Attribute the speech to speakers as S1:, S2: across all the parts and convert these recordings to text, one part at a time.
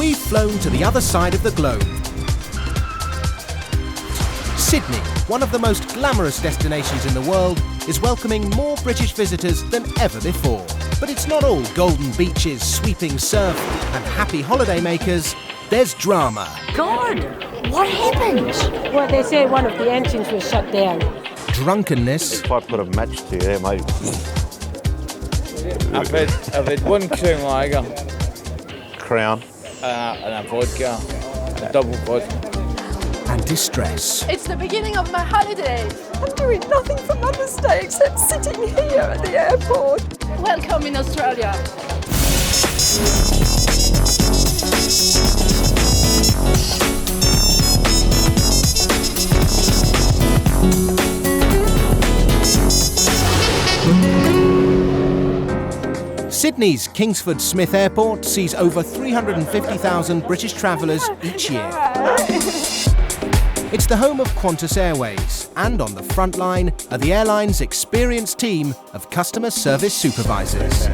S1: We've flown to the other side of the globe. Sydney, one of the most glamorous destinations in the world, is welcoming more British visitors than ever before. But it's not all golden beaches, sweeping surf and happy holidaymakers. There's drama.
S2: God, what happened?
S3: Well, they say one of the engines was shut down.
S1: Drunkenness.
S4: If I put a match to you there, mate.
S5: I've had one Crown Lager.
S4: Crown.
S5: And a vodka. A double vodka.
S1: And distress.
S2: It's the beginning of my holidays. I'm doing nothing for Mother's Day except sitting here at the airport. Welcome in Australia.
S1: Sydney's Kingsford Smith Airport sees over 350,000 British travellers each year. It's the home of Qantas Airways, and on the front line are the airline's experienced team of customer service supervisors.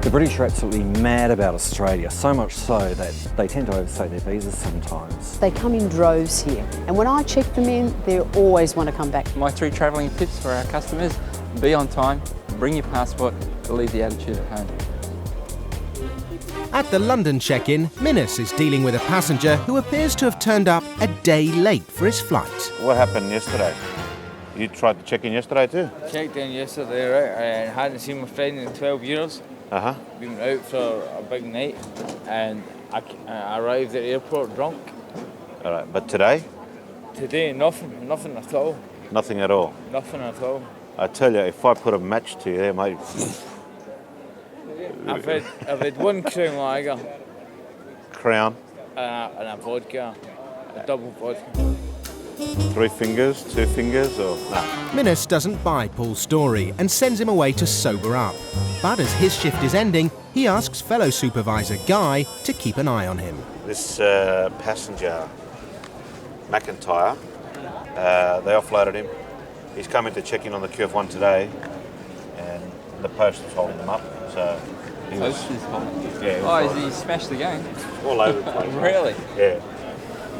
S6: The British are absolutely mad about Australia, so much so that they tend to overstay their visas sometimes.
S7: They come in droves here, and when I check them in, they always want to come back.
S8: My 3 travelling tips for our customers: be on time, bring your passport, leave the attitude at home.
S1: At the London check-in, Minnis is dealing with a passenger who appears to have turned up a day late for his flight.
S4: What happened yesterday? You tried to check in yesterday too?
S5: Checked in yesterday, right? I hadn't seen my friend in 12 years. Been out for a big night, and I arrived at the airport drunk.
S4: All right, but today?
S5: Today, nothing at all.
S4: Nothing at all?
S5: Nothing at all.
S4: I tell you, if I put a match to you there, mate.
S5: I've had one Crown Lager.
S4: Crown.
S5: And a vodka. A double vodka.
S4: 3 fingers, 2 fingers, or no?
S1: Minnis doesn't buy Paul's story and sends him away to sober up. But as his shift is ending, he asks fellow supervisor Guy to keep an eye on him.
S4: This passenger, McIntyre, they offloaded him. He's coming to check in on the QF1 today, and the post is holding him up. So he was,
S8: Is he smashed the game?
S4: all over the place.
S8: Really?
S4: Yeah.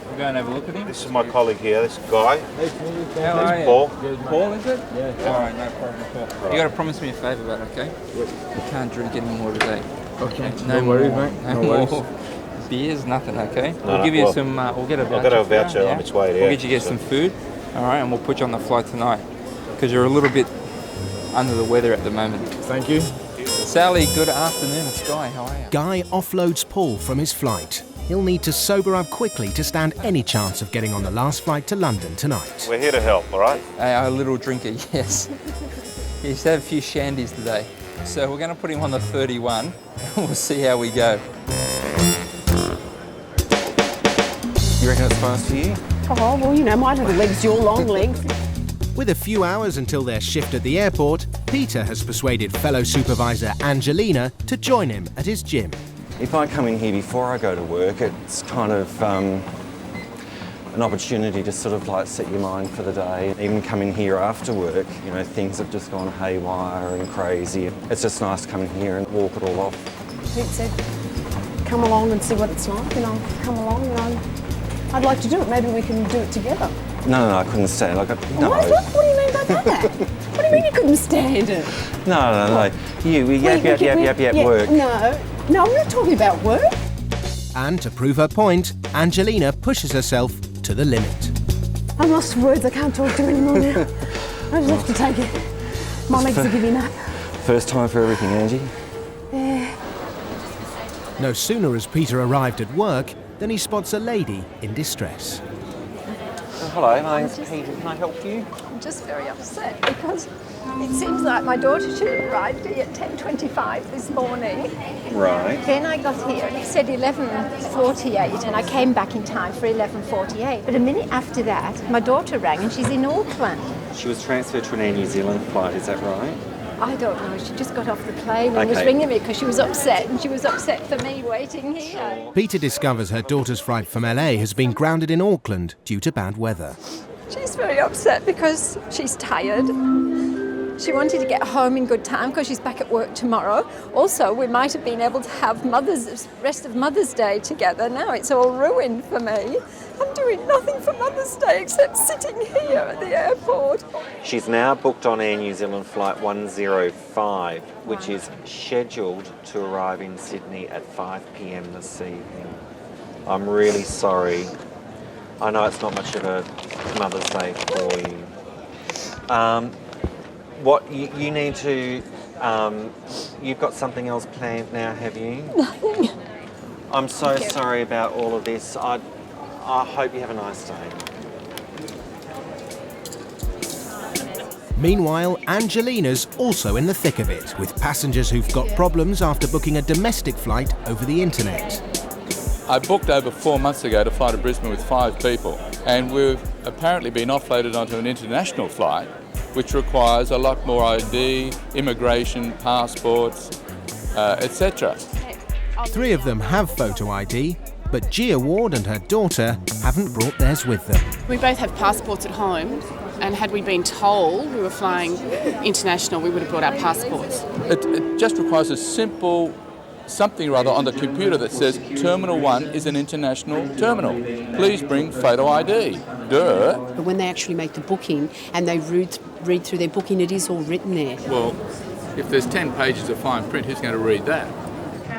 S8: We'll go and have a look at him.
S4: This is my colleague here, this Guy.
S8: How are you?
S4: Paul.
S8: Paul, is it? Yeah. All right, no problem at all. You got to promise me a favour, but okay? You can't drink any more today.
S5: Okay.
S8: No
S5: worries,
S8: more.
S5: mate.
S8: No more. Beers, nothing, okay?
S4: No,
S8: We'll give you
S4: well,
S8: some, we'll get a voucher.
S4: I've got a voucher on its way there.
S8: We'll get you get some food, all right, and we'll put you on the flight tonight, because you're a little bit under the weather at the moment.
S5: Thank you.
S8: Sally, good afternoon. It's Guy. How are you?
S1: Guy offloads Paul from his flight. He'll need to sober up quickly to stand any chance of getting on the last flight to London tonight.
S4: We're here to help, all right?
S8: A little drinker, yes. He used to have a few shandies today. So we're going to put him on the 31 and we'll see how we go.
S6: You reckon it's fast for you?
S7: Oh, well, you know, my little leg's your long legs.
S1: With a few hours until their shift at the airport, Peter has persuaded fellow supervisor Angelina to join him at his gym.
S6: If I come in here before I go to work, it's kind of an opportunity to sort of like set your mind for the day. Even come in here after work, you know, things have just gone haywire and crazy. It's just nice to come in here and walk it all off.
S7: Pete said, come along and see what it's like, you know, come along, you know. I'd like to do it, maybe we can do it together.
S6: No, I couldn't stand it. No.
S7: What do you mean by that? What do you mean you couldn't stand it?
S6: No. You, yap, work.
S7: No, I'm not talking about work.
S1: And to prove her point, Angelina pushes herself to the limit.
S7: I'm lost for words, I can't talk to you anymore now. I just have to take it. My legs are giving up.
S6: First time for everything, Angie.
S7: Yeah.
S1: No sooner has Peter arrived at work than he spots a lady in distress.
S6: Hello, my name's Peter. Can I help you?
S2: I'm just very upset because it seems like my daughter should have arrived here at 10:25 this morning.
S6: Right.
S2: Then I got here and it said 11:48 and I came back in time for 11:48. But a minute after that, my daughter rang and she's in Auckland.
S6: She was transferred to an Air New Zealand flight, is that right?
S2: I don't know, she just got off the plane and was ringing me because she was upset, and she was upset for me waiting here.
S1: Peter discovers her daughter's flight from LA has been grounded in Auckland due to bad weather.
S2: She's very upset because she's tired She wanted to get home in good time because she's back at work tomorrow. Also, we might have been able to have rest of Mother's Day together. Now it's all ruined for me. I'm doing nothing for Mother's Day except sitting here at the airport.
S6: She's now booked on Air New Zealand Flight 105, which is scheduled to arrive in Sydney at 5 p.m. this evening. I'm really sorry. I know it's not much of a Mother's Day for you. What you need to, you've got something else planned now, have you?
S2: Nothing.
S6: I'm so sorry about all of this. I hope you have a nice day.
S1: Meanwhile, Angelina's also in the thick of it, with passengers who've got problems after booking a domestic flight over the internet.
S8: I booked over 4 months ago to fly to Brisbane with 5 people, and we've apparently been offloaded onto an international flight, which requires a lot more ID, immigration, passports, etc.
S1: 3 of them have photo ID, but Gia Ward and her daughter haven't brought theirs with them.
S9: We both have passports at home, and had we been told we were flying international, we would have brought our passports.
S8: It just requires a simple something or other on the computer that says Terminal 1 is an international terminal. Please bring photo ID. Duh.
S7: But when they actually make the booking and they read through their booking, it is all written there.
S8: Well, if there's 10 pages of fine print, who's going to read that?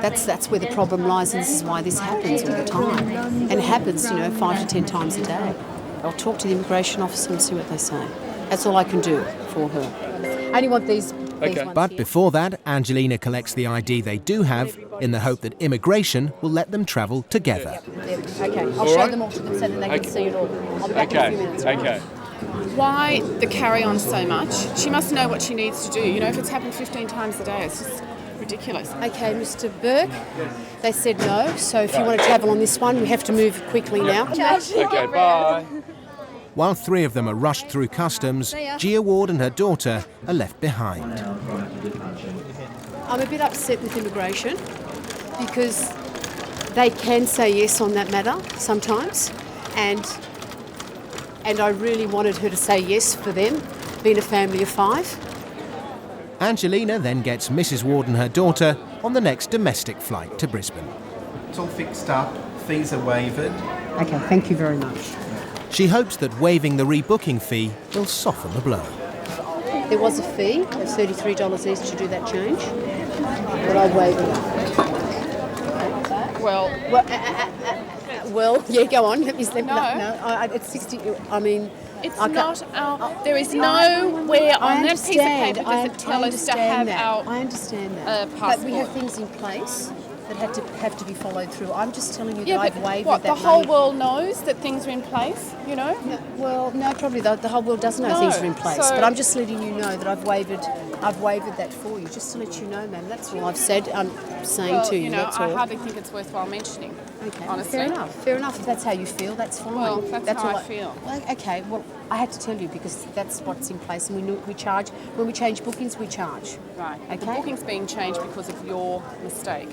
S7: That's where the problem lies, and this is why this happens all the time. And it happens, 5 to 10 times a day. I'll talk to the immigration officer and see what they say. That's all I can do for her. I only want these ones
S1: But
S7: here.
S1: before that, Angelina collects the ID they do have in the hope that immigration will let them travel together.
S7: Okay, I'll show them all to them so that they can see it all. I'll be back in a few minutes.
S8: Okay.
S9: Why the carry-on so much? She must know what she needs to do. If it's happened 15 times a day, it's just ridiculous.
S7: Okay, Mr. Burke, they said no, so if you want to travel on this one, we have to move quickly now.
S8: Okay, bye.
S1: While 3 of them are rushed through customs, Gia Ward and her daughter are left behind.
S7: I'm a bit upset with immigration because they can say yes on that matter sometimes, and I really wanted her to say yes for them, being a family of 5.
S1: Angelina then gets Mrs. Ward and her daughter on the next domestic flight to Brisbane.
S10: It's all fixed up, fees are waived.
S7: Okay, thank you very much.
S1: She hopes that waiving the rebooking fee will soften the blow.
S7: There was a fee of $33 each to do that change, but I waived it. Well, yeah, go on. It's 60. I mean,
S9: It's not our. There is nowhere on that piece of paper does it tell us to have our.
S7: I understand that.
S9: Passport.
S7: But we have things in place that have to be followed through. I'm just telling you
S9: Yeah,
S7: that
S9: but
S7: I've waived
S9: what,
S7: that
S9: the whole
S7: money.
S9: world knows that things are in place,
S7: No, well, no, probably the whole world doesn't know
S9: No,
S7: things are in place.
S9: so-
S7: But I'm just letting you know that I've waived that for you, just to let you know, ma'am. That's all I've said. I'm saying
S9: Well,
S7: to you. That's
S9: I
S7: all.
S9: hardly think it's worthwhile mentioning.
S7: Okay,
S9: honestly.
S7: fair enough. Fair enough. If that's how you feel, that's fine.
S9: Well, that's how
S7: all
S9: I feel.
S7: Well, okay. Well, I had to tell you because that's what's in place, and we charge when we change bookings. We charge.
S9: Right.
S7: Okay.
S9: The booking's being changed because of your mistake.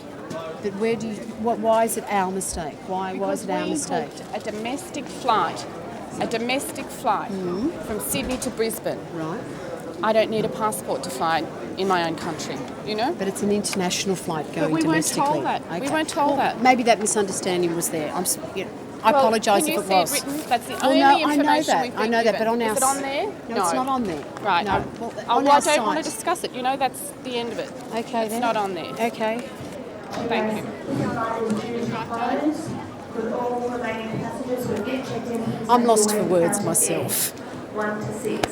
S7: But where do you? Why is it our mistake? Why is it our mistake?
S9: Because we booked a domestic flight from Sydney to Brisbane.
S7: Right.
S9: I don't need a passport to fly in my own country,
S7: But it's an international flight going
S9: we weren't
S7: domestically.
S9: told that. We weren't told that.
S7: Maybe that misunderstanding was there. I apologise if it was.
S9: Can you see it written? That's the
S7: Well,
S9: only
S7: no,
S9: information we've been
S7: I know that, but
S9: given.
S7: on our
S9: Is it on there?
S7: No, it's not on there.
S9: Right.
S7: No.
S9: I don't want to discuss it. That's the end of it.
S7: Okay,
S9: It's
S7: then.
S9: not on there.
S7: Okay.
S9: Thank you.
S7: I'm lost for words myself.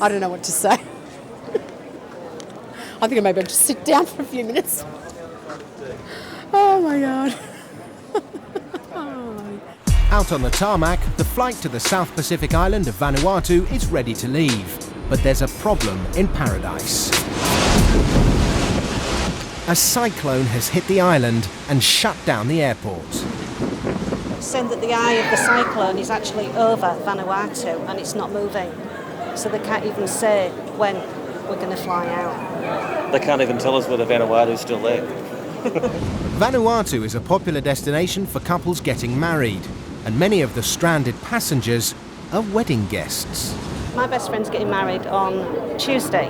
S7: I don't know what to say. I think I maybe I'll just sit down for a few minutes. Oh my God.
S1: Out on the tarmac, the flight to the South Pacific island of Vanuatu is ready to leave. But there's a problem in paradise. A cyclone has hit the island and shut down the airport.
S11: Saying that the eye of the cyclone is actually over Vanuatu and it's not moving. So they can't even say when we're going to fly out.
S12: They can't even tell us whether Vanuatu's still there.
S1: Vanuatu is a popular destination for couples getting married, and many of the stranded passengers are wedding guests.
S11: My best friend's getting married on Tuesday,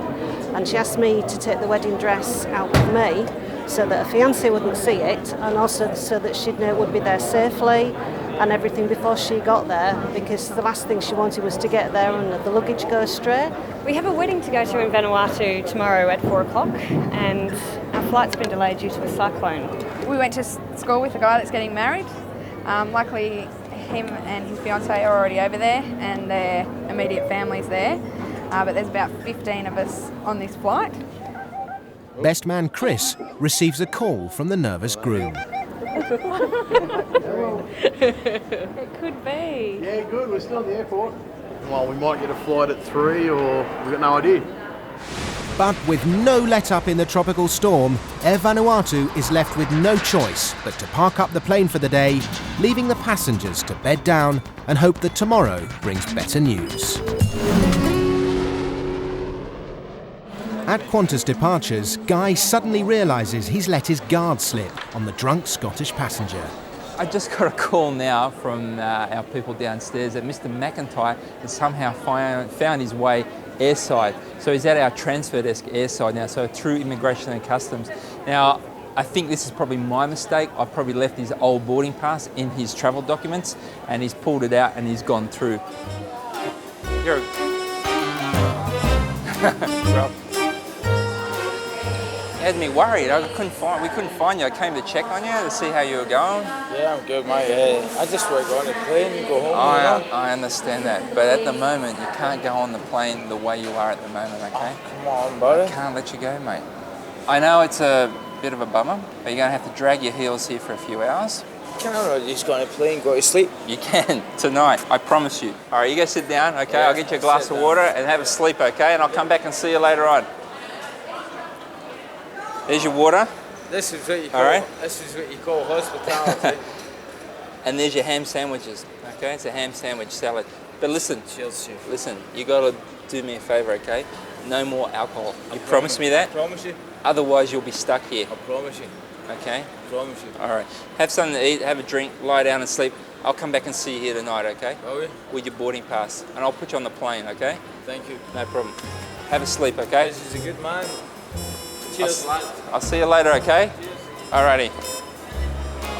S11: and she asked me to take the wedding dress out with me so that her fiancé wouldn't see it, and also so that she'd know it would be there safely and everything before she got there, because the last thing she wanted was to get there and the luggage go astray.
S13: We have a wedding to go to in Vanuatu tomorrow at 4 o'clock, and our flight's been delayed due to a cyclone.
S14: We went to school with a guy that's getting married. Luckily, him and his fiancée are already over there, and their immediate family's there. But there's about 15 of us on this flight.
S1: Best man Chris receives a call from the nervous groom.
S13: It could be.
S15: Yeah, good. We're still at the airport. Well, we might get a flight at 3, or we've got no idea.
S1: But with no let-up in the tropical storm, Air Vanuatu is left with no choice but to park up the plane for the day, leaving the passengers to bed down and hope that tomorrow brings better news. At Qantas Departures, Guy suddenly realises he's let his guard slip on the drunk Scottish passenger.
S16: I just got a call now from our people downstairs that Mr. McIntyre has somehow found his way airside. So he's at our transfer desk airside now, so through Immigration and Customs. Now, I think this is probably my mistake. I probably left his old boarding pass in his travel documents, and he's pulled it out and he's gone through. You're well, you had me worried. We couldn't find you. I came to check on you to see how you were going.
S5: Yeah, I'm good, mate. Yeah, I just want to go on the plane and go home.
S16: I understand that, but at the moment you can't go on the plane the way you are at the moment, okay?
S5: Oh, come on, buddy.
S16: I can't let you go, mate. I know it's a bit of a bummer, but you're going to have to drag your heels here for a few hours.
S5: Can I just go on a plane, go to sleep?
S16: You can, tonight, I promise you. All right, you go sit down, okay? Yeah, I'll get you a glass of water and have a sleep, okay? And I'll come back and see you later on. There's your water.
S5: This is what you call,
S16: all right.
S5: This is what you call hospitality.
S16: And there's your ham sandwiches, okay? It's a ham sandwich salad. But listen,
S5: cheers, chef.
S16: Listen, you got to do me a favour, okay? No more alcohol. You promise me that?
S5: I promise you.
S16: Otherwise, you'll be stuck here.
S5: I promise you.
S16: Okay?
S5: I promise you.
S16: All right. Have something to eat, have a drink, lie down and sleep. I'll come back and see you here tonight, okay?
S5: Will you?
S16: With your boarding pass. And I'll put you on the plane, okay?
S5: Thank you.
S16: No problem. Have a sleep, okay?
S5: This is a good man. Cheers, lad.
S16: I'll see you later, okay? Alrighty.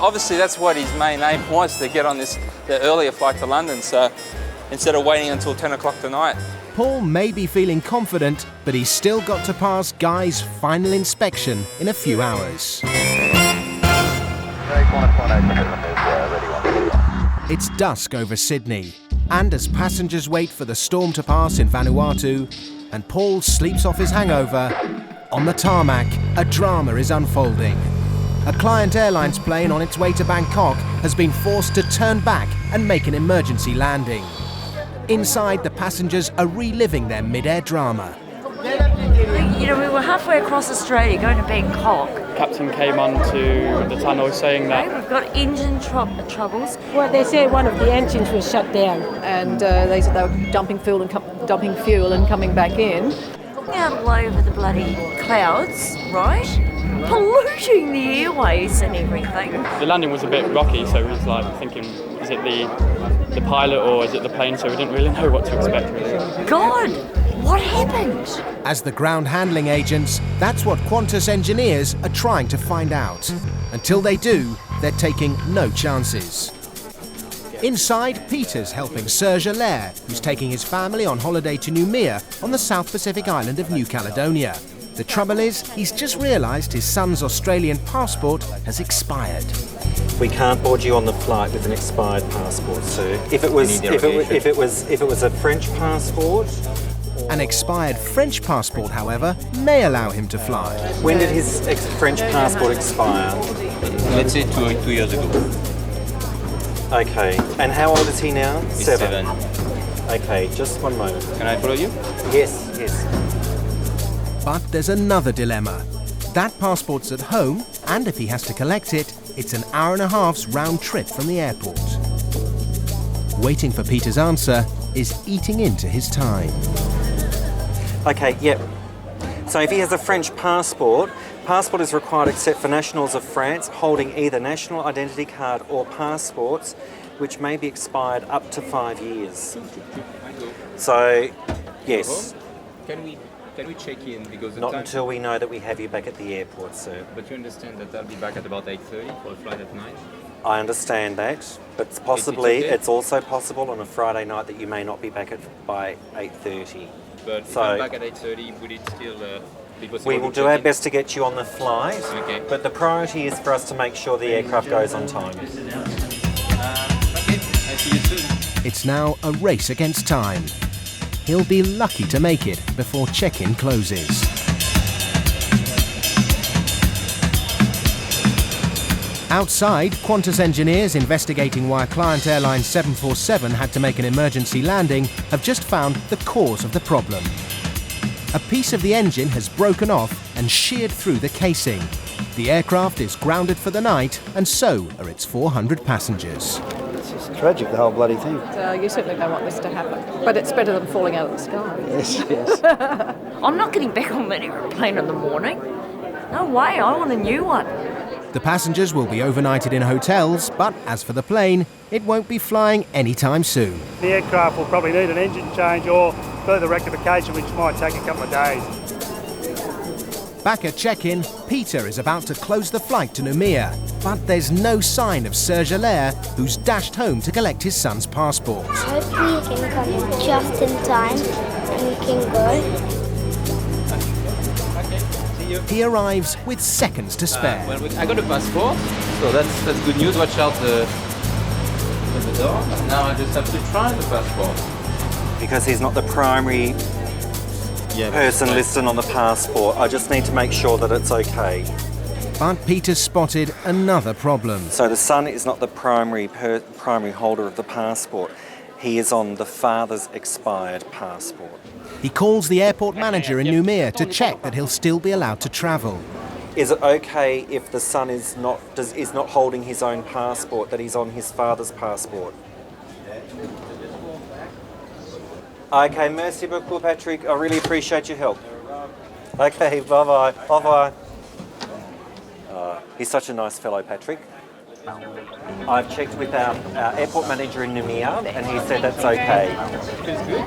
S16: Obviously, that's what his main aim was, to get on the earlier flight to London, so instead of waiting until 10 o'clock tonight.
S1: Paul may be feeling confident, but he's still got to pass Guy's final inspection in a few hours. It's dusk over Sydney, and as passengers wait for the storm to pass in Vanuatu, and Paul sleeps off his hangover, on the tarmac, a drama is unfolding. A Client Airlines plane on its way to Bangkok has been forced to turn back and make an emergency landing. Inside, the passengers are reliving their mid-air drama.
S17: You know, we were halfway across Australia going to Bangkok.
S18: Captain came onto the tunnel saying that
S17: we've got engine troubles.
S3: Well, they said one of the engines was shut down.
S19: And they said they were dumping fuel and coming back in.
S17: Out all over the bloody clouds, right? Polluting the airways and everything.
S18: the landing was a bit rocky, so we was like thinking, is it the pilot or is it the plane? So we didn't really know what to expect, really.
S17: God, what happened?
S1: As the ground handling agents, that's what Qantas engineers are trying to find out. Until they do, they're taking no chances. Inside, Peter's helping Serge Allaire, who's taking his family on holiday to Noumea on the South Pacific island of New Caledonia. The trouble is, he's just realised his son's Australian passport has expired.
S6: We can't board you on the flight with an expired passport, sir. If it was a French passport.
S1: An expired French passport, however, may allow him to fly.
S6: When did his French passport expire?
S20: Let's say 2 years ago.
S6: Okay. And how old is he now?
S20: He's
S6: 7. Okay, just one moment.
S20: Can I follow you?
S6: Yes, yes.
S1: But there's another dilemma. That passport's at home, and if he has to collect it, it's an hour and a half's round trip from the airport. Waiting for Peter's answer is eating into his time.
S6: Okay, yep. So if he has a French passport is required except for nationals of France holding either national identity card or passports, which may be expired up to 5 years. So, yes.
S20: Can we Can we check in? Because
S6: Not until we know that we have you back at the airport, sir.
S20: But you understand that I'll be back at about 8:30 for a flight at 9?
S6: I understand that, but it's also possible on a Friday night that you may not be back by 8:30.
S20: But if I'm back at 8:30, would it still be possible?
S6: We will do our best to get you on the flight, but the priority is for us to make sure the aircraft goes on time.
S20: Okay, I'll see you soon.
S1: It's now a race against time. He'll be lucky to make it before check-in closes. Outside, Qantas engineers investigating why Client Airlines 747 had to make an emergency landing have just found the cause of the problem. A piece of the engine has broken off and sheared through the casing. The aircraft is grounded for the night, and so are its 400 passengers.
S21: It's just tragic, the whole bloody thing.
S19: You certainly don't want this to happen. But it's better than falling out of the sky.
S21: Yes, yes.
S17: I'm not getting back on that aeroplane in the morning. No way, I want a new one.
S1: The passengers will be overnighted in hotels, but as for the plane, it won't be flying anytime soon.
S22: The aircraft will probably need an engine change or further rectification, which might take a couple of days.
S1: Back at check-in, Peter is about to close the flight to Noumea, but there's no sign of Serge Allaire, who's dashed home to collect his son's passport.
S23: Hopefully you can come just in time and we can go.
S1: He arrives with seconds to spare.
S20: I got a passport, so that's good news. Watch out the door. Now I just have to try the passport.
S6: Because he's not the primary person listed on the passport, I just need to make sure that it's okay.
S1: But Peter's spotted another problem.
S6: So the son is not the primary holder of the passport. He is on the father's expired passport.
S1: He calls the airport manager in Noumea to check that he'll still be allowed to travel.
S6: Is it okay if the son is not holding his own passport, that he's on his father's passport? Okay, merci beaucoup, Patrick. I really appreciate your help. Okay, bye-bye. Bye-bye. He's such a nice fellow, Patrick. I've checked with our airport manager in Noumea, and he said that's okay.
S20: Feels good.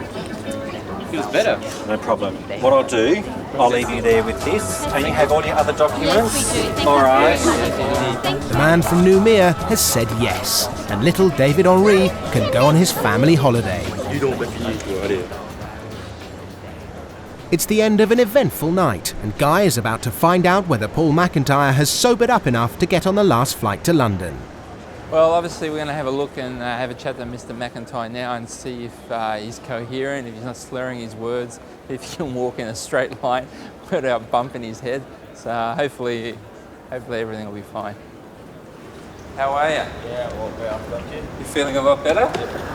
S20: Feels better.
S6: No problem. What I'll do, I'll leave you there with this. And you have all your other documents? All right.
S1: The man from Noumea has said yes, and little David Henry can go on his family holiday. It's the end of an eventful night, and Guy is about to find out whether Paul McIntyre has sobered up enough to get on the last flight to London.
S16: Well, obviously we're going to have a look and have a chat to Mr. McIntyre now and see if he's coherent, if he's not slurring his words, if he can walk in a straight line without bumping his head. So hopefully everything will be fine. How are you?
S5: Yeah, a lot better, thank you.
S16: You feeling a lot better?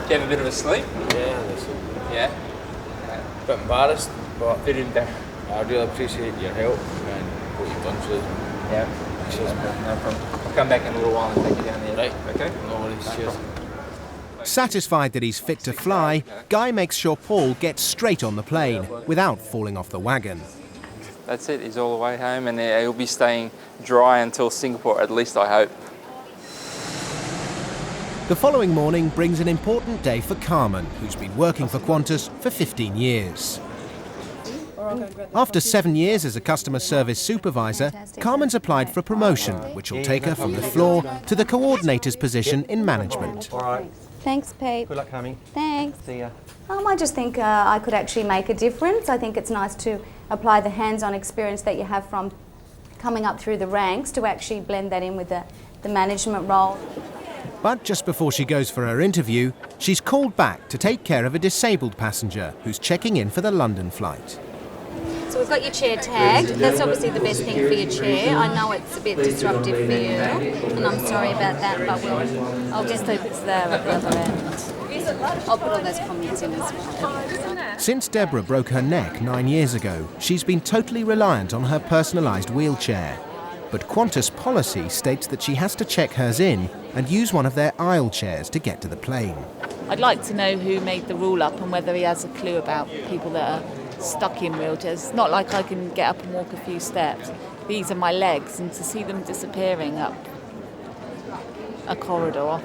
S16: Do you have a bit of a sleep?
S5: Yeah, listen.
S16: Yeah?
S5: A bit embarrassed, but I really appreciate your help and what you've done for us.
S16: Yeah.
S5: Cheers,
S16: No problem. I'll come back in a little while and take you down there.
S5: Right.
S16: Okay?
S5: No worries, cheers.
S1: Satisfied that he's fit to fly, Guy makes sure Paul gets straight on the plane without falling off the wagon.
S16: That's it, he's all the way home and he'll be staying dry until Singapore, at least I hope.
S1: The following morning brings an important day for Carmen, who's been working for Qantas for 15 years. After 7 years as a customer service supervisor, Carmen's applied for a promotion, which will take her from the floor to the coordinator's position in management.
S6: All right.
S24: Thanks, Pete.
S6: Good luck, Carmen.
S24: Thanks.
S6: See ya.
S24: I just think I could actually make a difference. I think it's nice to apply the hands-on experience that you have from coming up through the ranks to actually blend that in with the management role.
S1: But just before she goes for her interview, she's called back to take care of a disabled passenger who's checking in for the London flight.
S24: So we've got your chair tagged. That's obviously the best thing for your chair. I know it's a bit disruptive for you, and I'm sorry about that, but I'll just hope it's there at the other end. I'll put all those comments in as well.
S1: Since Deborah broke her neck 9 years ago, she's been totally reliant on her personalised wheelchair. But Qantas policy states that she has to check hers in and use one of their aisle chairs to get to the plane.
S25: I'd like to know who made the rule up and whether he has a clue about people that are stuck in wheelchairs. It's not like I can get up and walk a few steps. These are my legs, and to see them disappearing up a corridor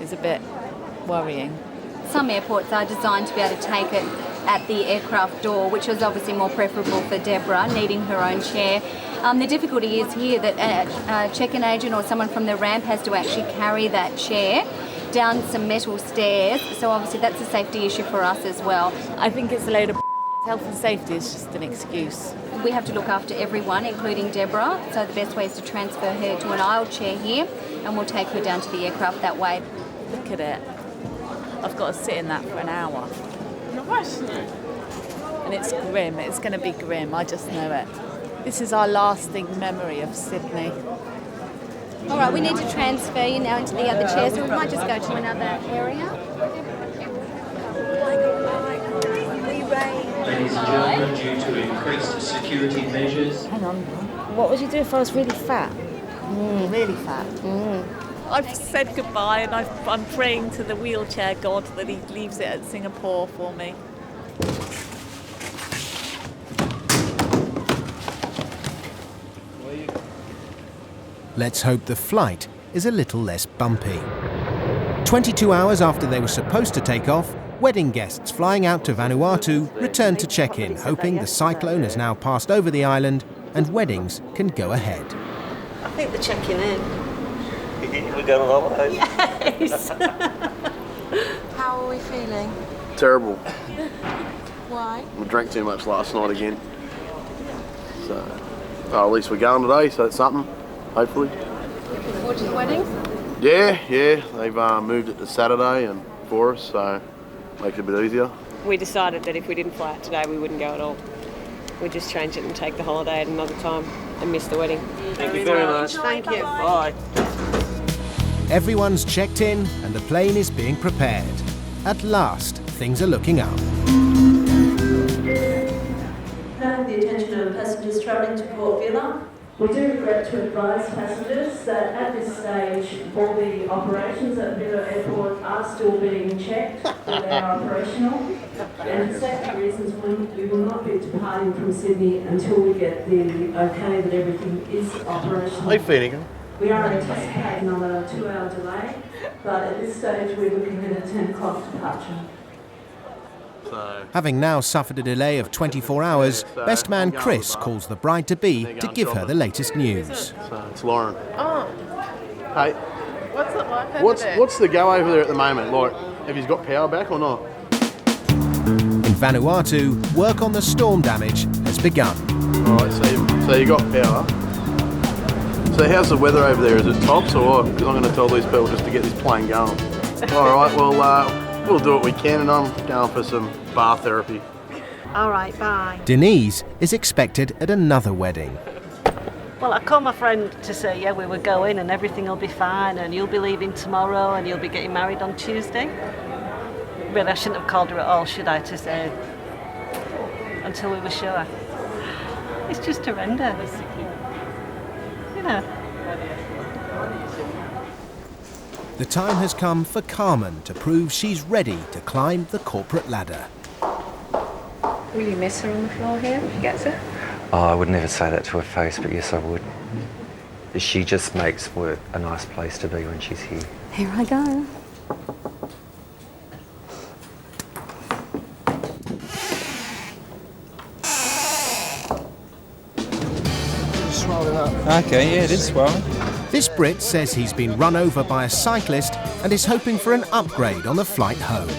S25: is a bit worrying.
S24: Some airports are designed to be able to take it at the aircraft door, which was obviously more preferable for Deborah, needing her own chair. The difficulty is here that a check-in agent or someone from the ramp has to actually carry that chair down some metal stairs, so obviously that's a safety issue for us as well.
S25: I think it's a load of health and safety is just an excuse.
S24: We have to look after everyone, including Deborah, so the best way is to transfer her to an aisle chair here, and we'll take her down to the aircraft that way.
S25: Look at it. I've got to sit in that for an hour. Nice. And it's grim. It's going to be grim. I just know it. This is our lasting memory of Sydney.
S24: All right, we need to transfer you now into the other chair, so we might just go to another area.
S2: Ladies and gentlemen, due to increased security measures.
S25: Hang on. What would you do if I was really fat? Really fat. I've said goodbye, and I'm praying to the wheelchair god that he leaves it at Singapore for me.
S1: Let's hope the flight is a little less bumpy. 22 hours after they were supposed to take off, wedding guests flying out to Vanuatu returned to check in, hoping the cyclone has now passed over the island and weddings can go ahead.
S11: I think they're checking in.
S12: We're going on holidays?
S11: Yes.
S4: How are we feeling?
S15: Terrible.
S4: Why?
S15: We drank too much last night again. So, well, at least we're going today, so that's something, hopefully.
S4: Looking forward to the wedding?
S15: Yeah, they've moved it to Saturday and for us, so makes it a bit easier.
S8: We decided that if we didn't fly out today, we wouldn't go at all. We'd just change it and take the holiday at another time and miss the wedding.
S12: Thank you very much.
S11: Thank you.
S12: Bye.
S1: Everyone's checked in and the plane is being prepared. At last, things are looking up.
S9: Having the attention of passengers travelling to Port Vila. We do regret to advise passengers that at this stage all the operations at Vila Airport are still being checked, that they are operational, and for safety reasons we will not be departing from Sydney until we get the okay that everything is operational.
S15: Hey, Phoenix.
S9: We are anticipating on a 2-hour delay, but at this stage we're looking at a 10 o'clock departure.
S1: Having now suffered a delay of 24 hours, best man Chris calls the bride-to-be to give her the latest news.
S15: So it's Lauren.
S4: Oh.
S15: Hey,
S4: What's it like over there?
S15: what's the go over there at the moment? Like, have you got power back or not?
S1: In Vanuatu, work on the storm damage has begun.
S15: Alright, so you got power. So how's the weather over there? Is it tops or what? Because I'm going to tell these people just to get this plane going. Alright, well, we'll do what we can, and I'm going for some bar therapy.
S11: All right, bye.
S1: Denise is expected at another wedding.
S11: Well, I called my friend to say, yeah, we were going and everything will be fine and you'll be leaving tomorrow and you'll be getting married on Tuesday. Really, I shouldn't have called her at all, should I, to say, until we were sure. It's just horrendous. You know.
S1: The time has come for Carmen to prove she's ready to climb the corporate ladder.
S4: Will you miss her on the floor here if she gets it?
S6: Oh, I would never say that to her face, but yes, I would. She just makes work a nice place to be when she's here.
S24: Here I go.
S16: Okay, yeah, it is swollen.
S1: This Brit says he's been run over by a cyclist and is hoping for an upgrade on the flight home.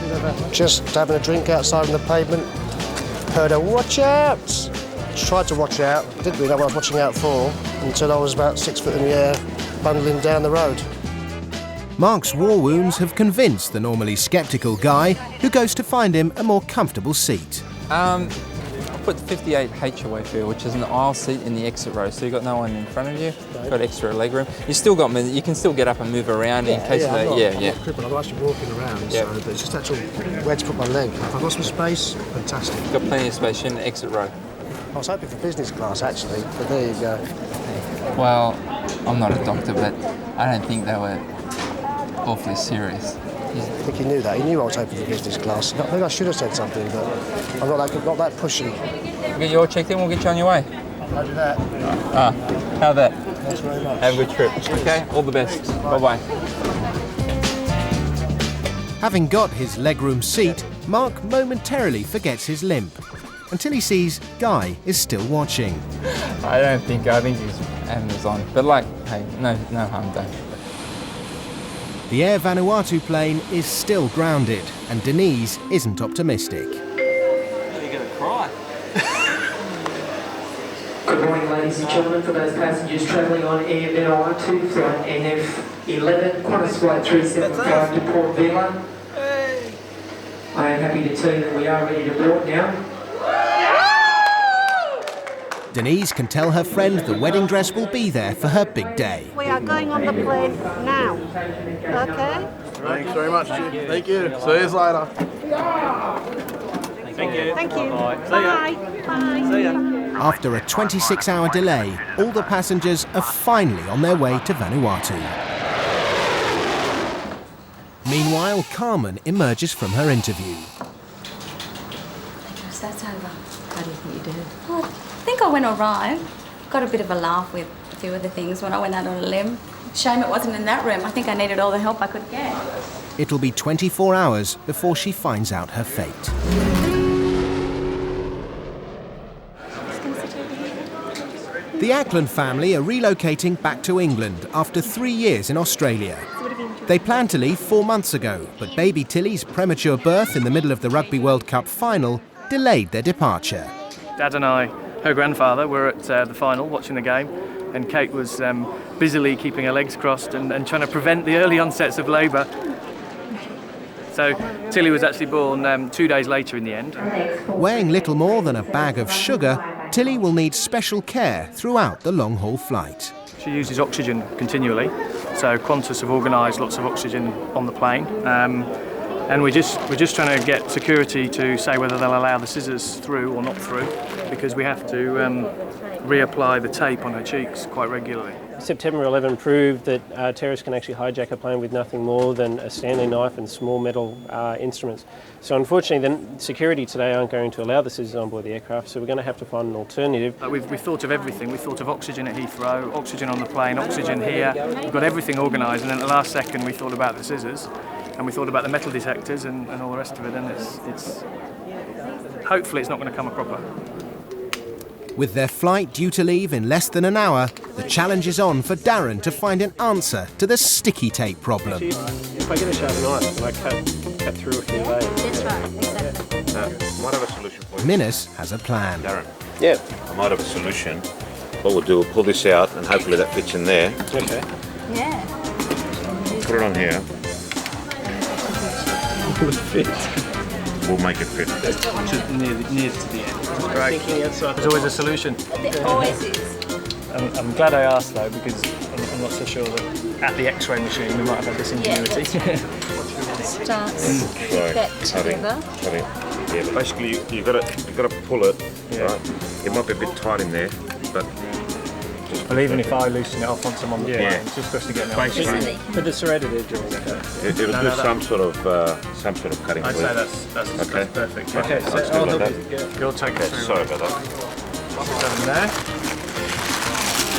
S21: Just having a drink outside on the pavement, heard a watch out. Tried to watch out, didn't really know what I was watching out for until I was about 6 foot in the air, bundling down the road.
S1: Mark's war wounds have convinced the normally sceptical guy, who goes to find him a more comfortable seat.
S16: I put 58H away for you, which is an aisle seat in the exit row, so you've got no one in front of you, got extra leg room. You still got, you can still get up and move around in case of that.
S21: I'm not crippled, I'm actually walking around, so it's just actually where to put my leg. If I've got some space, fantastic.
S16: You've got plenty of space in the exit row.
S21: I was hoping for business class actually, but there you go.
S16: Well, I'm not a doctor, but I don't think they were awfully serious.
S21: I think he knew that. He knew I was hoping for business class. Maybe I should have said something, but I'm not that pushy.
S16: We'll get you all checked in, we'll get you on your way.
S21: I'll do that.
S16: How that?
S21: Thanks very much.
S16: Have a good trip. Okay, all the best. Bye-bye.
S1: Having got his legroom seat, Mark momentarily forgets his limp, until he sees Guy is still watching.
S16: I think he's having his on. But like, hey, no harm done.
S1: The Air Vanuatu plane is still grounded, and Denise isn't optimistic.
S12: You're going to cry.
S3: Good morning, ladies and gentlemen. For those passengers travelling on Air Vanuatu, flight NF11, Qantas flight 375 to Port Vila. I am happy to tell you that we are ready to board now.
S1: Denise can tell her friend the wedding dress will be there for her big day.
S11: We are going on the plane now. Okay?
S15: Thanks very much, Jim. Thank you. See you later.
S12: Thank you.
S11: Thank you.
S12: Bye.
S11: Bye. Bye.
S12: See ya.
S1: After a 26-hour delay, all the passengers are finally on their way to Vanuatu. Meanwhile, Carmen emerges from her interview.
S24: So that's over. How do you think you did? Oh, I think I went all right. Got a bit of a laugh with a few of the things when I went out on a limb. Shame it wasn't in that room. I think I needed all the help I could get.
S1: It'll be 24 hours before she finds out her fate. The Ackland family are relocating back to England after 3 years in Australia. They planned to leave 4 months ago, but baby Tilly's premature birth in the middle of the Rugby World Cup final delayed their departure.
S7: Dad and I, her grandfather, were at the final watching the game, and Kate was busily keeping her legs crossed and trying to prevent the early onsets of labour. So Tilly was actually born 2 days later in the end.
S1: Weighing little more than a bag of sugar, Tilly will need special care throughout the long-haul flight.
S7: She uses oxygen continually, so Qantas have organised lots of oxygen on the plane, and we're just trying to get security to say whether they'll allow the scissors through or not through, because we have to reapply the tape on her cheeks quite regularly.
S10: September 11 proved that terrorists can actually hijack a plane with nothing more than a Stanley knife and small metal instruments. So unfortunately, the security today aren't going to allow the scissors on board the aircraft, so we're going to have to find an alternative.
S7: We've thought of everything. We thought of oxygen at Heathrow, oxygen on the plane, oxygen here. We've got everything organised, and then at the last second we thought about the scissors, and we thought about the metal detectors and all the rest of it, and it's hopefully it's not going to come a cropper.
S1: With their flight due to leave in less than an hour, the challenge is on for Darren to find an answer to the sticky tape problem.
S10: If I get a sharp knife, can I cut through a few layers?
S24: That's right, exactly.
S13: I might have a solution for you.
S1: Minnis has a plan.
S13: Darren.
S10: Yeah.
S13: I might have a solution. What we'll do, we'll pull this out and hopefully that fits in there.
S10: Okay.
S24: Yeah.
S13: Put it on here.
S10: Will it fit?
S13: We'll make it fit.
S7: Just near to the end.
S10: Great. Thinking outside.
S7: There's always a solution.
S24: There always is.
S7: I'm glad I asked though, because I'm not so sure that at the X-ray machine we might have had this ingenuity.
S24: Starts back together.
S13: Cutting. Yeah, but basically you've got to pull it. Yeah. Right. It might be a bit tight in there, but.
S7: Well, even if I loosen it off once I'm on the plane, it's just supposed to get me on.
S10: Basically, put the serrated edge on.
S13: It'll do some sort of cutting.
S7: I'd say that's perfect.
S10: Okay, so
S13: I'll
S10: I'll
S13: do
S10: help
S13: like
S10: you.
S13: that.
S7: You'll take us through.
S13: Sorry about that.
S7: Over there.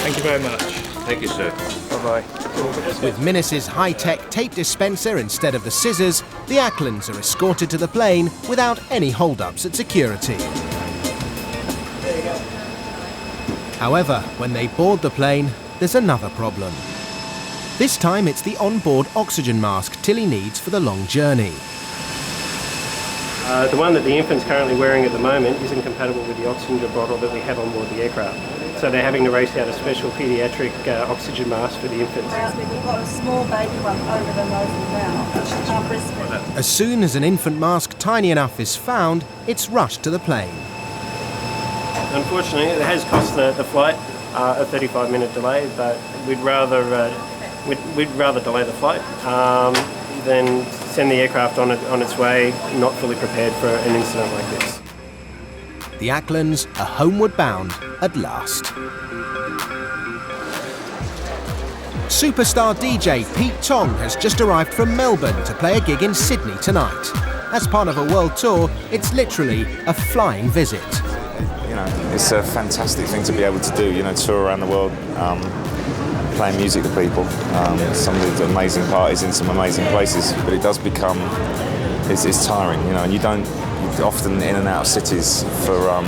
S7: Thank you very much.
S13: Thank you, sir.
S7: Bye-bye.
S1: With Minnis's high-tech tape dispenser instead of the scissors, the Acklands are escorted to the plane without any hold-ups at security. However, when they board the plane, there's another problem. This time it's the onboard oxygen mask Tilly needs for the long journey.
S10: The one that the infant's currently wearing at the moment isn't compatible with the oxygen bottle that we have on board the aircraft. So they're having to race out a special paediatric oxygen mask for the infants.
S24: We've got a small baby one over the nose and mouth, which she can't breastfeed.
S1: As soon as an infant mask tiny enough is found, it's rushed to the plane.
S10: Unfortunately, it has cost the flight a 35-minute delay, but we'd rather delay the flight than send the aircraft on its way not fully prepared for an incident like this.
S1: The Acklands are homeward bound at last. Superstar DJ Pete Tong has just arrived from Melbourne to play a gig in Sydney tonight. As part of a world tour, it's literally a flying visit.
S14: You know, it's a fantastic thing to be able to do, you know, tour around the world
S13: playing music to people. Some of the amazing parties in some amazing places, but it does become, it's tiring, you know, and you're often in and out of cities for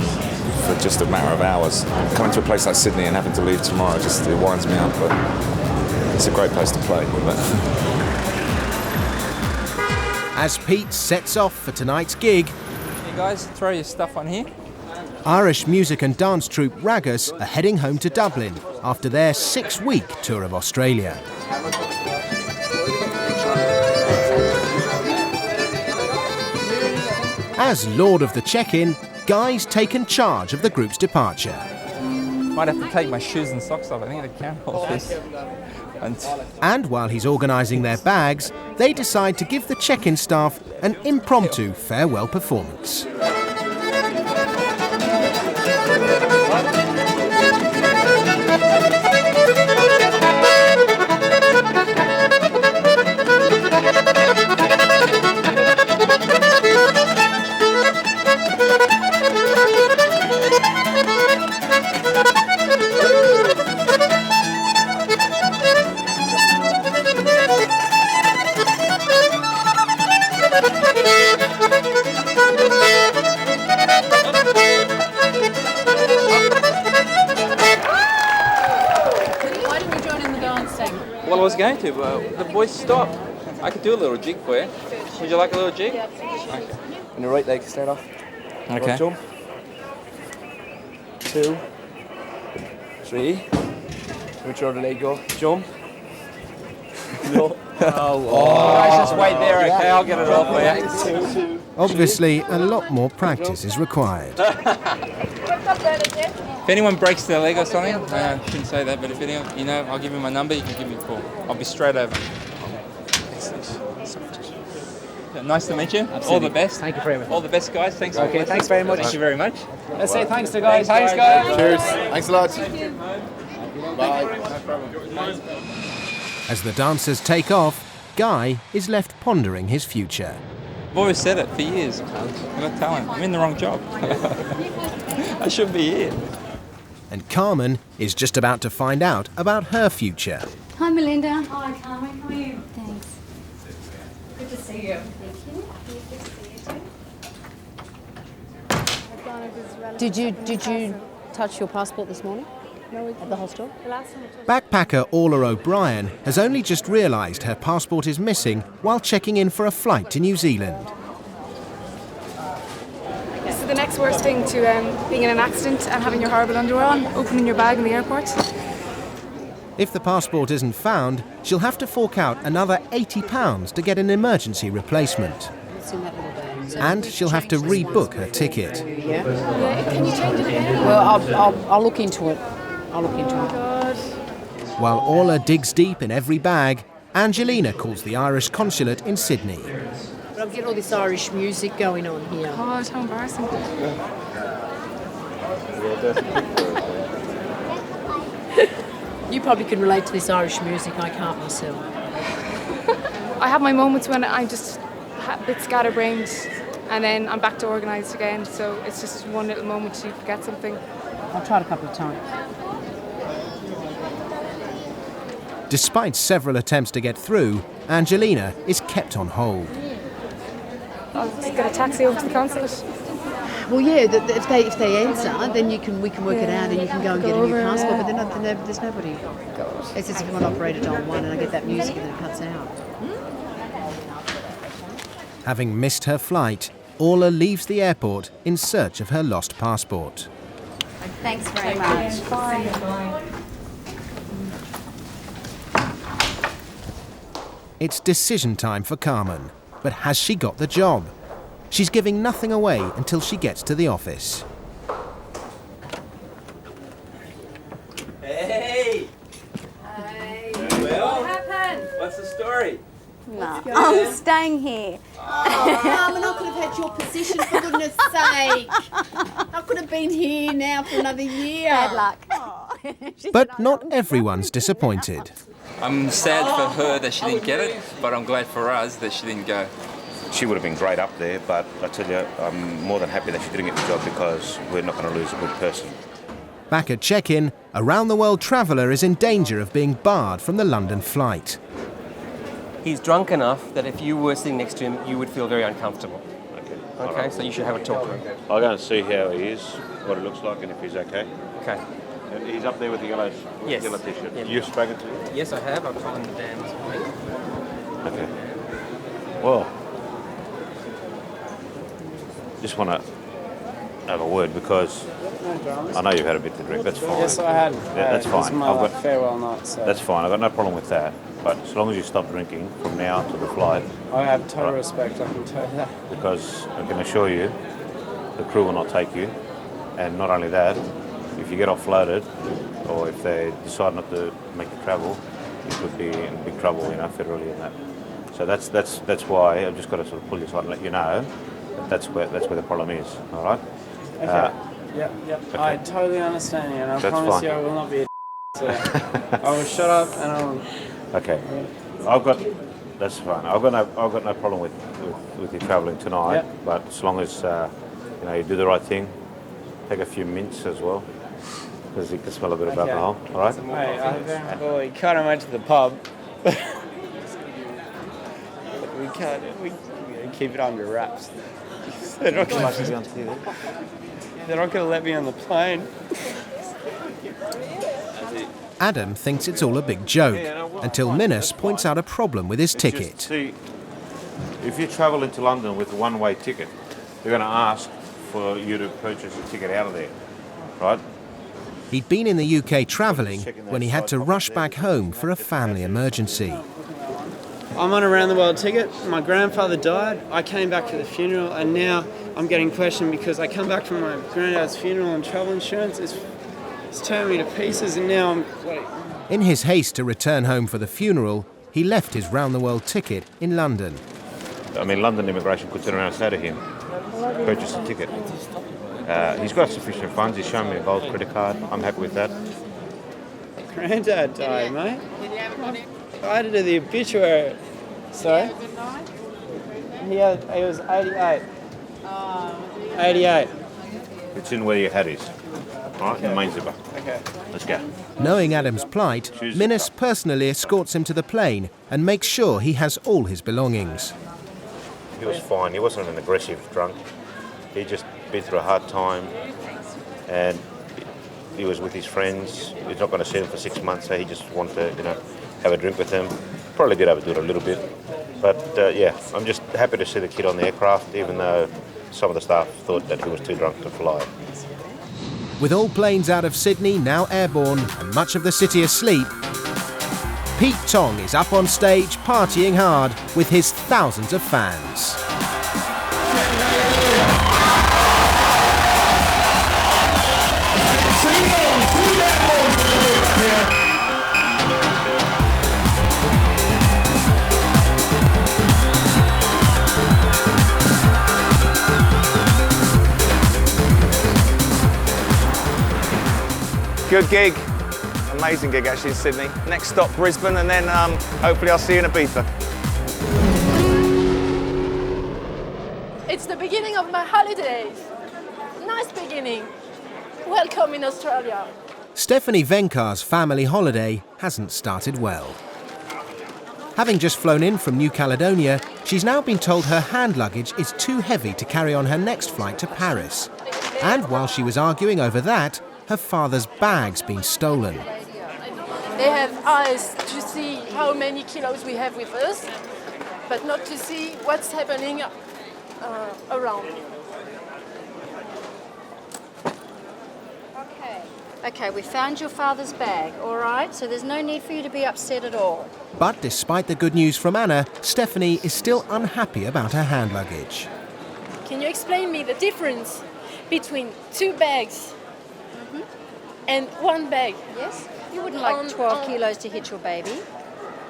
S13: just a matter of hours. Coming to a place like Sydney and having to leave tomorrow it winds me up, but it's a great place to play.
S1: As Pete sets off for tonight's gig,
S16: You guys, throw your stuff on here.
S1: Irish music and dance troupe Ragus are heading home to Dublin after their 6-week tour of Australia. As Lord of the Check-In, Guy's taken charge of the group's departure.
S16: Might have to take my shoes and socks off. I think I can't hold this.
S1: And while he's organising their bags, they decide to give the check-in staff an impromptu farewell performance.
S25: Why didn't you join in the dancing?
S16: Well, I was going to, but the boys stopped. I could do a little jig for you. Would you like a little jig? Okay.
S14: On the right leg, start off.
S16: Okay.
S14: Right jump. 2, 3. Which other leg go? Jump. No.
S16: Guys, just wait there, okay? I'll get it off for you.
S1: Obviously, a lot more practice is required.
S16: If anyone breaks their leg or something, I shouldn't say that, but if anyone, you know, I'll give you my number, you can give me a call. I'll be straight over. Nice to meet you.
S14: Absolutely.
S16: All the best.
S14: Thank you very much.
S16: All the best, guys. Thanks for
S14: Okay, thanks very much.
S16: Thank you very much.
S14: Let's say thanks to guys.
S16: Thanks, guys.
S15: Cheers. Thanks a lot. Bye.
S1: As the dancers take off, Guy is left pondering his future.
S16: I've always said it for years. I've got talent. I'm in the wrong job. I should be here.
S1: And Carmen is just about to find out about her future.
S24: Hi, Melinda.
S23: Hi, Carmen. How are you?
S24: Thanks.
S23: Good to see you.
S24: Thank you.
S17: Did you touch your passport this morning? No, at the hostel?
S1: Backpacker Orla O'Brien has only just realised her passport is missing while checking in for a flight to New Zealand.
S18: This is the next worst thing to being in an accident and having your horrible underwear on, opening your bag in the airport.
S1: If the passport isn't found, she'll have to fork out another £80 to get an emergency replacement. And she'll have to rebook her ticket.
S18: Yeah, can you change it again?
S17: Well, I'll look into it. I'll look into it.
S18: God.
S1: While Orla digs deep in every bag, Angelina calls the Irish consulate in Sydney.
S17: But I'm getting all this Irish music going on here.
S18: God, how embarrassing.
S17: You probably can relate to this Irish music. I can't myself.
S18: I have my moments when I'm just a bit scatterbrained and then I'm back to organised again, so it's just one little moment to forget something.
S17: I've tried a couple of times.
S1: Despite several attempts to get through, Angelina is kept on hold.
S18: I'll just get a taxi over to the consulate.
S17: Well, yeah. If they answer, then we can work it out, and you can go and get a new passport. But there's nobody. It's just if you want to operate it on one, and I get that music, and then it cuts out.
S1: Having missed her flight, Orla leaves the airport in search of her lost passport.
S24: Thanks very much.
S23: Bye.
S1: It's decision time for Carmen, but has she got the job? She's giving nothing away until she gets to the office.
S16: Hey! Well,
S24: What happened?
S16: what's the story?
S24: No, I'm staying here.
S17: Carmen, I could have had your position, for goodness sake. I could have been here now for another year.
S24: Bad luck.
S1: But not everyone's disappointed.
S16: I'm sad for her that she didn't get it, but I'm glad for us that she didn't go.
S13: She would have been great up there, but I tell you, I'm more than happy that she didn't get the job because we're not going to lose a good person.
S1: Back at check-in, a round-the-world traveller is in danger of being barred from the London flight.
S2: He's drunk enough that if you were sitting next to him, you would feel very uncomfortable. Okay, so you should have a talk to him.
S5: I'll go and see how he is, what it looks like, and if he's okay.
S2: Okay.
S5: And he's up there with the yellow t-shirt.
S2: Yeah.
S5: You've spoken to him?
S2: Yes, I have. I've told him the dam this morning.
S5: Okay. Well, just want to have a word because I know you've had a bit to drink. That's fine.
S19: Yes, I had.
S5: Yeah, that's fine.
S19: It was my farewell night. So.
S5: That's fine. I've got no problem with that. But as long as you stop drinking from now to the flight.
S19: I have total respect, I can tell you that.
S5: Because I can assure you, the crew will not take you. And not only that, if you get offloaded, or if they decide not to make the travel, you could be in big trouble, federally and that. So that's why I've just got to sort of pull you aside and let you know that that's where the problem is. All right?
S19: Okay. Yeah. Okay. I totally understand you, and I promise you I will not be a so I will shut up and I will.
S5: Okay. That's fine. I've got no problem with you travelling tonight.
S19: Yep.
S5: But as long as you do the right thing, take a few mints as well, because you can smell a bit of alcohol. All right.
S19: We can't went to the pub. we keep it under wraps. They're not going to let me on the plane.
S1: Adam thinks it's all a big joke, until Minus points out a problem with his ticket.
S5: See, if you travel into London with a one-way ticket, they're going to ask for you to purchase a ticket out of there, right?
S1: He'd been in the UK travelling when he had to rush back home for a family emergency.
S19: I'm on a round-the-world ticket. My grandfather died. I came back to the funeral, and now I'm getting questioned because I come back from my granddad's funeral and travel insurance. It's torn me to pieces, and now I'm like...
S1: In his haste to return home for the funeral, he left his round-the-world ticket in London.
S5: I mean, London immigration could turn around and say to him, purchase a ticket. He's got sufficient funds. He's shown me a gold credit card. I'm happy with that.
S19: Granddad died, mate. I had to do the obituary. Sorry? He was 88. 88.
S5: It's in where your hat is. All right, the main zipper.
S19: Okay.
S5: Let's go.
S1: Knowing Adam's plight, Minus personally escorts him to the plane and makes sure he has all his belongings.
S5: He was fine. He wasn't an aggressive drunk. He just been through a hard time, and he was with his friends. He's not going to see them for 6 months, so he just wanted to, have a drink with them. Probably did overdo it a little bit, but I'm just happy to see the kid on the aircraft, even though some of the staff thought that he was too drunk to fly.
S1: With all planes out of Sydney now airborne and much of the city asleep, Pete Tong is up on stage partying hard with his thousands of fans.
S20: Good gig, amazing gig actually in Sydney. Next stop Brisbane, and then hopefully I'll see you in Ibiza.
S22: It's the beginning of my holidays. Nice beginning. Welcome in Australia.
S1: Stephanie Venkar's family holiday hasn't started well. Having just flown in from New Caledonia, she's now been told her hand luggage is too heavy to carry on her next flight to Paris. And while she was arguing over that, her father's bag's been stolen.
S22: They have eyes to see how many kilos we have with us, but not to see what's happening around.
S24: Okay, we found your father's bag, all right? So there's no need for you to be upset at all.
S1: But despite the good news from Anna, Stephanie is still unhappy about her hand luggage.
S22: Can you explain me the difference between 2 bags and 1 bag?
S24: Yes? You wouldn't like 12 kilos to hit your baby?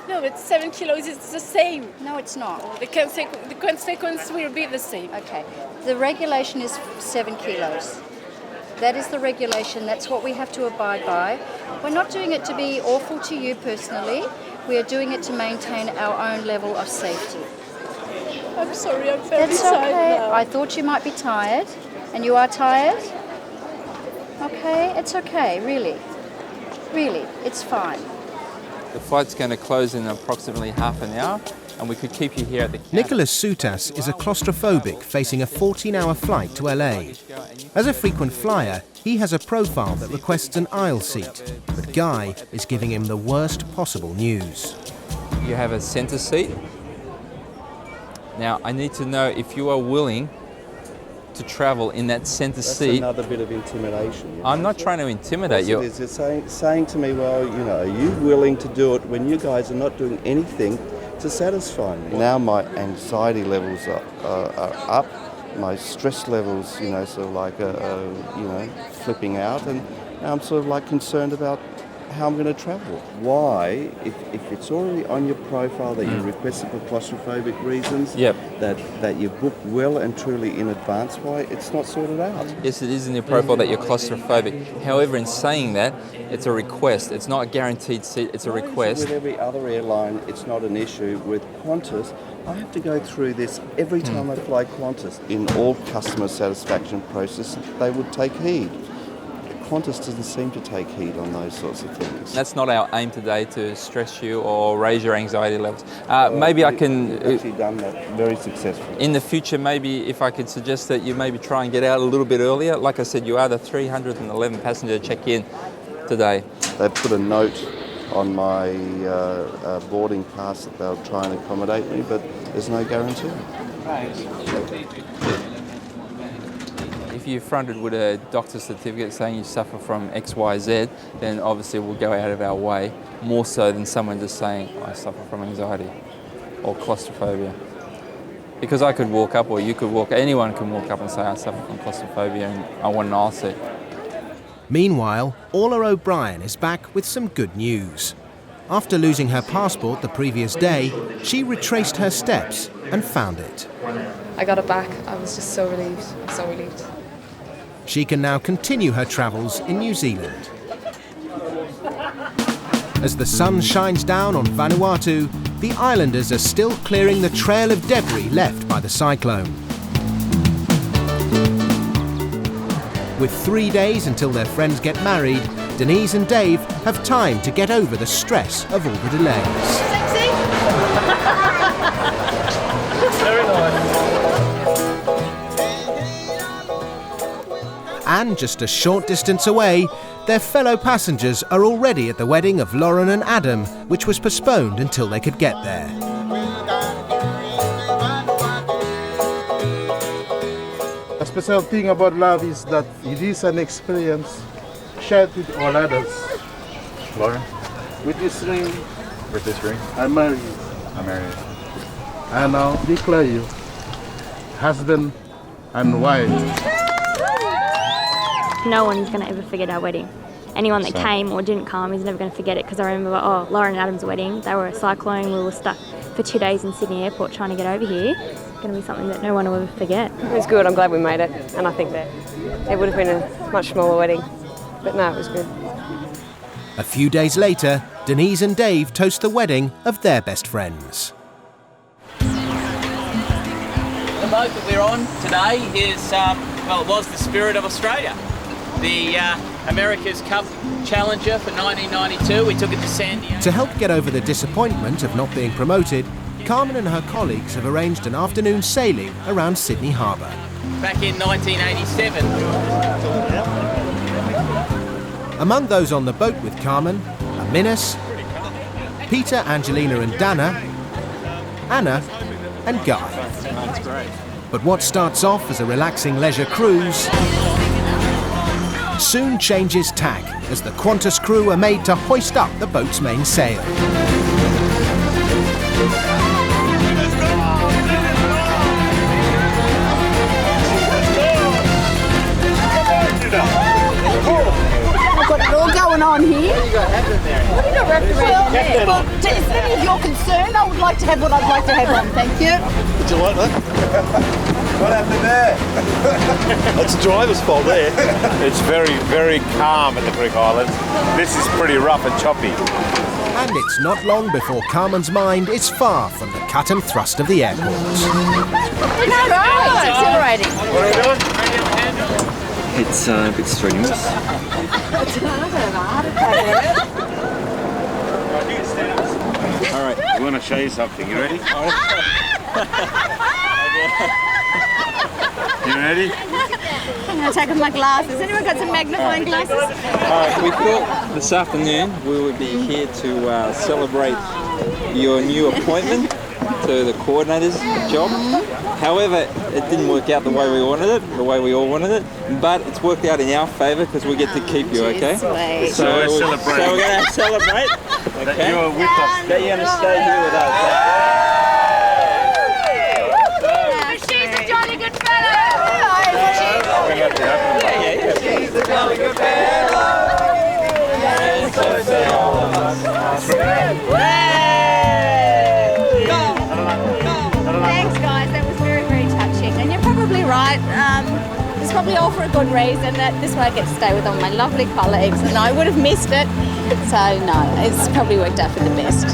S22: No, but 7 kilos is the same.
S24: No, it's not.
S22: The consequence will be the same.
S24: Okay. The regulation is 7 kilos. That is the regulation. That's what we have to abide by. We're not doing it to be awful to you personally. We are doing it to maintain our own level of safety.
S22: I'm sorry, I'm very
S24: That's
S22: tired
S24: okay.
S22: now.
S24: I thought you might be tired. And you are tired?
S4: Okay, it's okay, really. Really, it's fine.
S16: The flight's going to close in approximately half an hour, and we could keep you here at the counter.
S1: Nicholas Sutas is a claustrophobic facing a 14-hour flight to LA. As a frequent flyer, he has a profile that requests an aisle seat, but Guy is giving him the worst possible news.
S16: You have a centre seat. Now, I need to know if you are willing to travel in that centre seat.
S6: That's another bit of intimidation. You know?
S16: I'm not trying to intimidate you.
S6: It is. You're saying to me, well, you know, are you willing to do it when you guys are not doing anything to satisfy me? Now my anxiety levels are up, my stress levels, you know, sort of like, you know, flipping out, and now I'm sort of like concerned about how I'm going to travel. Why, if it's already on your profile that you requested for claustrophobic reasons, that you booked well and truly in advance, why it's not sorted out?
S16: Yes, it is in your profile that you're claustrophobic. However, in saying that, it's a request. It's not a guaranteed seat, it's a request.
S6: With every other airline, it's not an issue. With Qantas, I have to go through this every time I fly Qantas. In all customer satisfaction process, they would take heed. Qantas doesn't seem to take heed on those sorts of things.
S16: That's not our aim today, to stress you or raise your anxiety levels. Maybe I can...
S6: You've actually done that very successfully.
S16: In the future, maybe if I could suggest that you maybe try and get out a little bit earlier. Like I said, you are the 311 passenger to check in today.
S6: They put a note on my boarding pass that they'll try and accommodate me, but there's no guarantee.
S16: If you're fronted with a doctor's certificate saying you suffer from XYZ, then obviously we'll go out of our way, more so than someone just saying, I suffer from anxiety or claustrophobia. Because I could walk up, or you could walk, anyone can walk up and say, I suffer from claustrophobia and I want an aisle seat.
S1: Meanwhile, Orla O'Brien is back with some good news. After losing her passport the previous day, she retraced her steps and found it.
S18: I got it back. I was just so relieved, so relieved.
S1: She can now continue her travels in New Zealand. As the sun shines down on Vanuatu, the islanders are still clearing the trail of debris left by the cyclone. With 3 days until their friends get married, Denise and Dave have time to get over the stress of all the delays.
S17: Sexy?
S14: Very nice.
S1: And just a short distance away, their fellow passengers are already at the wedding of Lauren and Adam, which was postponed until they could get there.
S8: A special thing about love is that it is an experience shared with all others.
S9: Lauren?
S8: With this ring, I marry you.
S9: I marry you.
S8: I now declare you husband and wife.
S21: No one's going to ever forget our wedding. Anyone that came or didn't come is never going to forget it, because I remember, Lauren and Adam's wedding, they were a cyclone, we were stuck for 2 days in Sydney Airport trying to get over here. It's going to be something that no one will ever forget.
S26: It was good, I'm glad we made it, and I think that it would have been a much smaller wedding, but no, it was good.
S1: A few days later, Denise and Dave toast the wedding of their best friends.
S27: The boat that we're on today is, it was the Spirit of Australia. The America's Cup Challenger for 1992. We took it to San Diego.
S1: To help get over the disappointment of not being promoted, Carmen and her colleagues have arranged an afternoon sailing around Sydney Harbour.
S27: Back in 1987.
S1: Among those on the boat with Carmen are Minus, Peter, Angelina and Dana, Anna and Guy.
S27: That's great.
S1: But what starts off as a relaxing leisure cruise soon changes tack as the Qantas crew are made to hoist up the boat's main sail.
S22: We've got it all going on here. What do you got wrapped around there? Well, is that any of your concern? I would like to have what I'd like to have on, thank you.
S6: Would you like that? What happened there?
S9: That's the driver's fault there. It's very, very calm at the Greek Islands. This is pretty rough and choppy.
S1: And it's not long before Carmen's mind is far from the cut and thrust of the airport.
S22: It's great. It's exhilarating.
S9: What are we doing?
S3: It's a bit strenuous.
S5: All right, we want to show you something. You ready? You ready?
S22: I'm going to take off my glasses. Anyone got some magnifying glasses?
S16: We thought this afternoon we would be here to celebrate your new appointment to the coordinator's job. However, it didn't work out the way we wanted it, the way we all wanted it, but it's worked out in our favour because we get to keep you, okay?
S22: Sweet.
S5: So we're celebrating.
S16: So we're going to celebrate. Okay?
S5: That you're with us.
S16: That you're going to stay here with us.
S22: She's a jolly good fellow.
S16: She's a jolly good fellow.
S22: Thanks, guys. That was very, very touching. And you're probably right. It's probably all for a good reason that this way I get to stay with all my lovely colleagues, and I would have missed it. So no, it's probably worked out for the best.